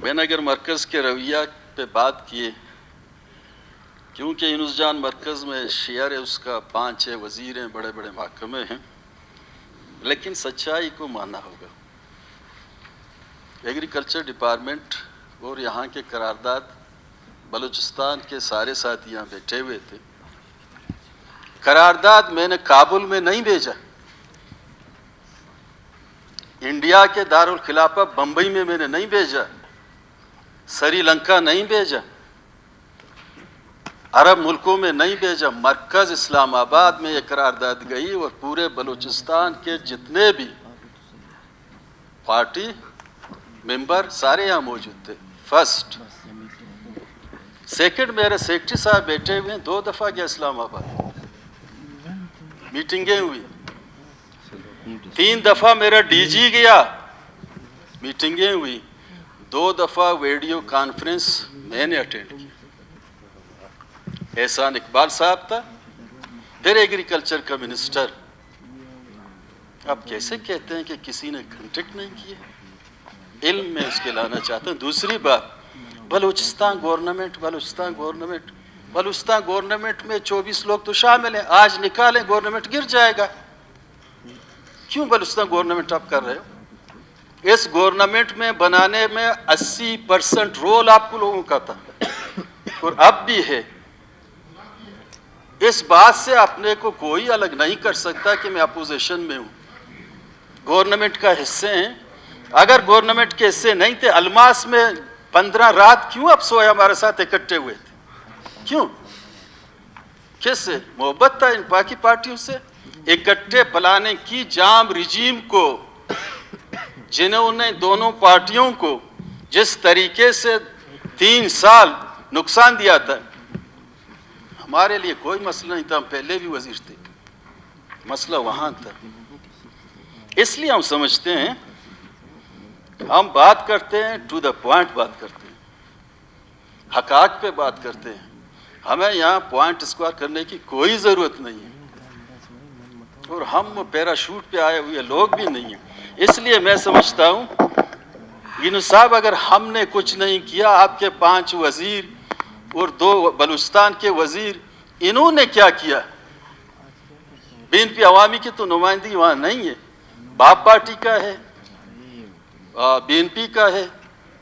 मैंने अगर मरकज़ के रवैया पे बात किए, क्योंकि यूनुस जान मरकज़ में शेयर है उसका 5-6 वज़ीर हैं, बड़े बड़े महकमे हैं, लेकिन सच्चाई को मानना होगा। एग्रीकल्चर डिपार्टमेंट और यहाँ के करारदाद, बलूचिस्तान के सारे साथी यहाँ बैठे हुए थे। करारदाद मैंने काबुल में नहीं भेजा, इंडिया के दारुल खिलाफा बम्बई में मैंने नहीं भेजा, श्रीलंका नहीं भेजा, अरब मुल्कों में नहीं भेजा, मरकज़ इस्लामाबाद में ये करारदाद गई और पूरे बलूचिस्तान के जितने भी पार्टी मेंबर सारे यहाँ मौजूद थे। फर्स्ट सेकंड, मेरे सेक्रेटरी साहब बैठे हुए हैं, 2 दफ़ा गया इस्लामाबाद, मीटिंगें हुई। 3 दफ़ा मेरा डीजी गया, मीटिंगें हुई। 2 दफ़ा वीडियो कॉन्फ्रेंस मैंने अटेंड की। एहसान इकबाल साहब था, फिर एग्रीकल्चर का मिनिस्टर। अब कैसे कहते हैं कि किसी ने कांटेक्ट नहीं किया? इल्म में उसके लाना चाहते हैं। दूसरी बात, बलूचिस्तान गवर्नमेंट में 24 लोग तो शामिल हैं, आज निकालें गवर्नमेंट गिर जाएगा। क्यों बलूचिस्तान गवर्नमेंट आप कर रहे हो? इस गवर्नमेंट में बनाने में 80% रोल आपको लोगों का था और अब भी है। इस बात से अपने को कोई अलग नहीं कर सकता कि मैं अपोजिशन में हूं। गवर्नमेंट का हिस्से हैं। अगर गवर्नमेंट के हिस्से नहीं थे, अलमास में 15 रात क्यों आप सोए हमारे साथ इकट्ठे हुए थे? क्यों? किससे मोहब्बत था? इन बाकी पार्टियों से। इकट्ठे फलाने की जाम रिजीम को, जिन्होंने दोनों पार्टियों को जिस तरीके से 3 साल नुकसान दिया था, हमारे लिए कोई मसला नहीं था, हम पहले भी वजीर थे, मसला वहां था। इसलिए हम समझते हैं, हम बात करते हैं टू द पॉइंट, बात करते हैं, हकाक पे बात करते हैं। हमें यहाँ पॉइंट स्क्वायर करने की कोई ज़रूरत नहीं है और हम पैराशूट पे आए हुए लोग भी नहीं हैं। इसलिए मैं समझता हूँ यूनुस साहब, अगर हमने कुछ नहीं किया, आपके 5 वज़ीर और 2 बलूचिस्तान के वज़ीर, इन्होंने क्या किया? बीएनपी अवामी की तो नुमाइंदगी वहाँ नहीं है, बाप पार्टी का है, बीएनपी का है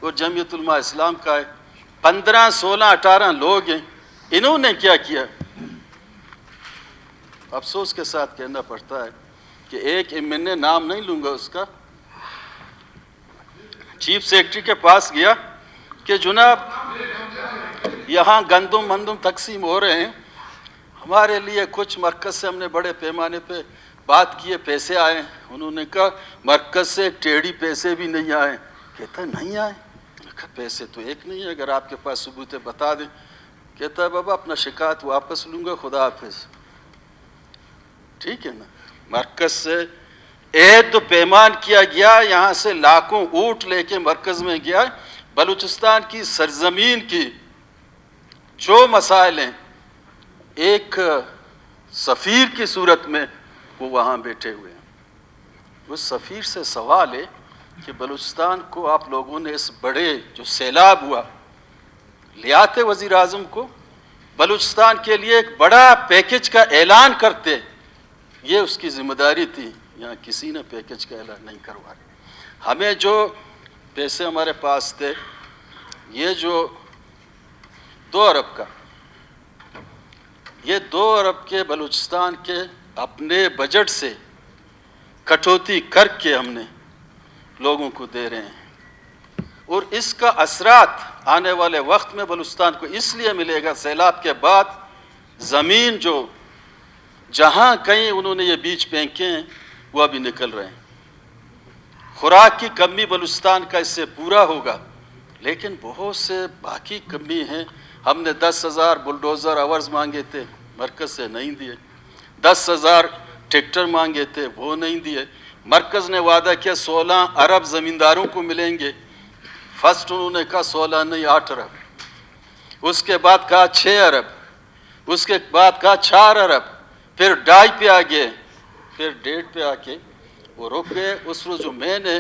और जमीयत उलमा इस्लाम का है। 15, 16, 18 लोग हैं, इन्होंने क्या किया? अफसोस के साथ कहना पड़ता है कि एक मैंने नाम नहीं लूंगा उसका, चीफ सेक्रेटरी के पास गया कि जनाब यहाँ गंदम मंदम तकसीम हो रहे हैं, हमारे लिए कुछ मरकज़ से हमने बड़े पैमाने पे बात किए, पैसे आए। उन्होंने कहा मरकज़ से टेढ़ी पैसे भी नहीं आए। कहता नहीं आए? कहा पैसे तो एक नहीं है, अगर आपके पास सबूत है बता दें। कहता है बाबा अपना शिकायत वापस लूँगा, खुदा हाफिज़। ठीक है ना? मरकज़ से एहद पैमान किया गया, यहाँ से लाखों ऊँट लेके मरकज़ में गया। बलूचिस्तान की सरजमीन की जो मसाइल हैं, एक सफ़ीर की सूरत में वो वहाँ बैठे हुए हैं। उस सफ़ीर से सवाल है कि बलूचिस्तान को आप लोगों ने इस बड़े जो सैलाब हुआ, ले आते वज़ीर आज़म को, बलूचिस्तान के लिए एक बड़ा पैकेज का ऐलान करते, ये उसकी ज़िम्मेदारी थी। यहाँ किसी ने पैकेज का ऐलान नहीं करवाया। हमें जो पैसे हमारे पास थे, ये जो 2 अरब का, ये 2 अरब के बलूचिस्तान के अपने बजट से कटौती करके हमने लोगों को दे रहे हैं और इसका असरात आने वाले वक्त में बलूचिस्तान को इसलिए मिलेगा, सैलाब के बाद ज़मीन जो जहाँ कहीं उन्होंने ये बीज फेंके हैं वो अभी निकल रहे हैं। खुराक की कमी बलूचिस्तान का इससे पूरा होगा, लेकिन बहुत से बाकी कमी हैं। हमने 10,000 बुलडोज़र आवर्स मांगे थे, मरकज़ से नहीं दिए। 10,000 ट्रैक्टर मांगे थे, वो नहीं दिए। मरकज़ ने वादा किया 16 अरब ज़मींदारों को मिलेंगे। फर्स्ट उन्होंने कहा 16 नहीं 8 अरब, उसके बाद कहा 6 अरब, उसके बाद कहा 4 अरब, फिर 2.5 पे आ गए, फिर 1.5 पे आके वो रुक गए। उस रोज़ जो मैंने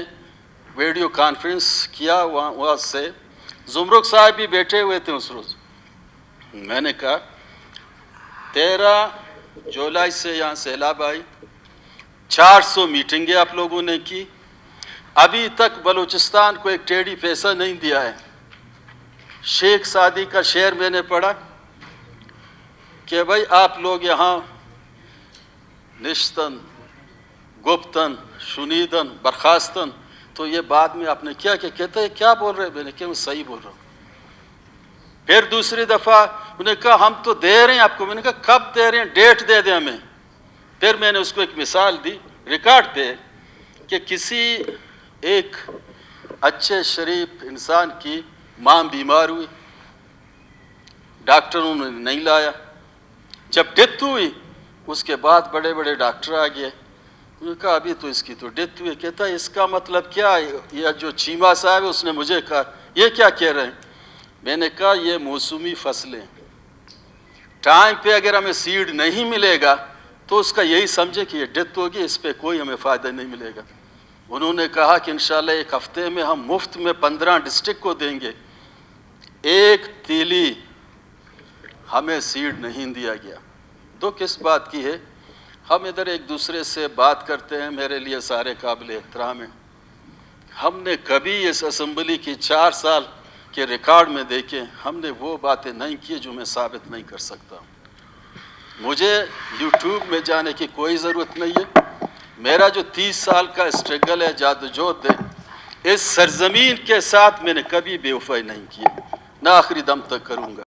वीडियो कॉन्फ्रेंस किया वहाँ से जुमरुक साहब भी बैठे हुए थे उस रोज़। मैंने कहा 13 जुलाई से यहाँ सैलाब आई, 400 मीटिंगें आप लोगों ने की, अभी तक बलूचिस्तान को एक टेढ़ी पैसा नहीं दिया है। शेख सादी का शेर मैंने पढ़ा कि भाई आप लोग यहाँ निश्तन, गुप्तन, शुनीदन, बर्खास्तन, तो ये बाद में आपने क्या क्या कहते हैं, क्या बोल रहे हैं? मैंने कहा मैं सही बोल रहा हूँ। फिर दूसरी दफ़ा उन्होंने कहा हम तो दे रहे हैं आपको। मैंने कहा कब दे रहे हैं, डेट दे दें हमें। फिर मैंने उसको एक मिसाल दी रिकॉर्ड पे कि किसी एक अच्छे शरीफ इंसान की माँ बीमार हुई, डॉक्टर उन्होंने नहीं लाया, जब डेथ हुई उसके बाद बड़े बड़े डॉक्टर आ गए। उन्होंने कहा अभी तो इसकी तो डेथ हुई। कहता है इसका मतलब क्या है? यह जो चीमा साहब है उसने मुझे कहा ये क्या कह रहे हैं? मैंने कहा ये मौसमी फसलें, टाइम पे अगर हमें सीड नहीं मिलेगा तो उसका यही समझे कि ये डेथ होगी, इस पे कोई हमें फ़ायदा नहीं मिलेगा। उन्होंने कहा कि इंशाल्लाह एक हफ्ते में हम मुफ्त में 15 डिस्ट्रिक्ट को देंगे। एक तीली हमें सीड नहीं दिया गया। दो किस बात की है? हम इधर एक दूसरे से बात करते हैं, मेरे लिए सारे काबिल एहतराम हैं। हमने कभी इस असम्बली की 4 साल के रिकॉर्ड में देखे, हमने वो बातें नहीं की जो मैं साबित नहीं कर सकता। मुझे यूट्यूब में जाने की कोई ज़रूरत नहीं है। मेरा जो 30 साल का स्ट्रगल है, जादोजहद है, इस सरजमीन के साथ मैंने कभी बेवफाई नहीं की, ना आखिरी दम तक करूँगा।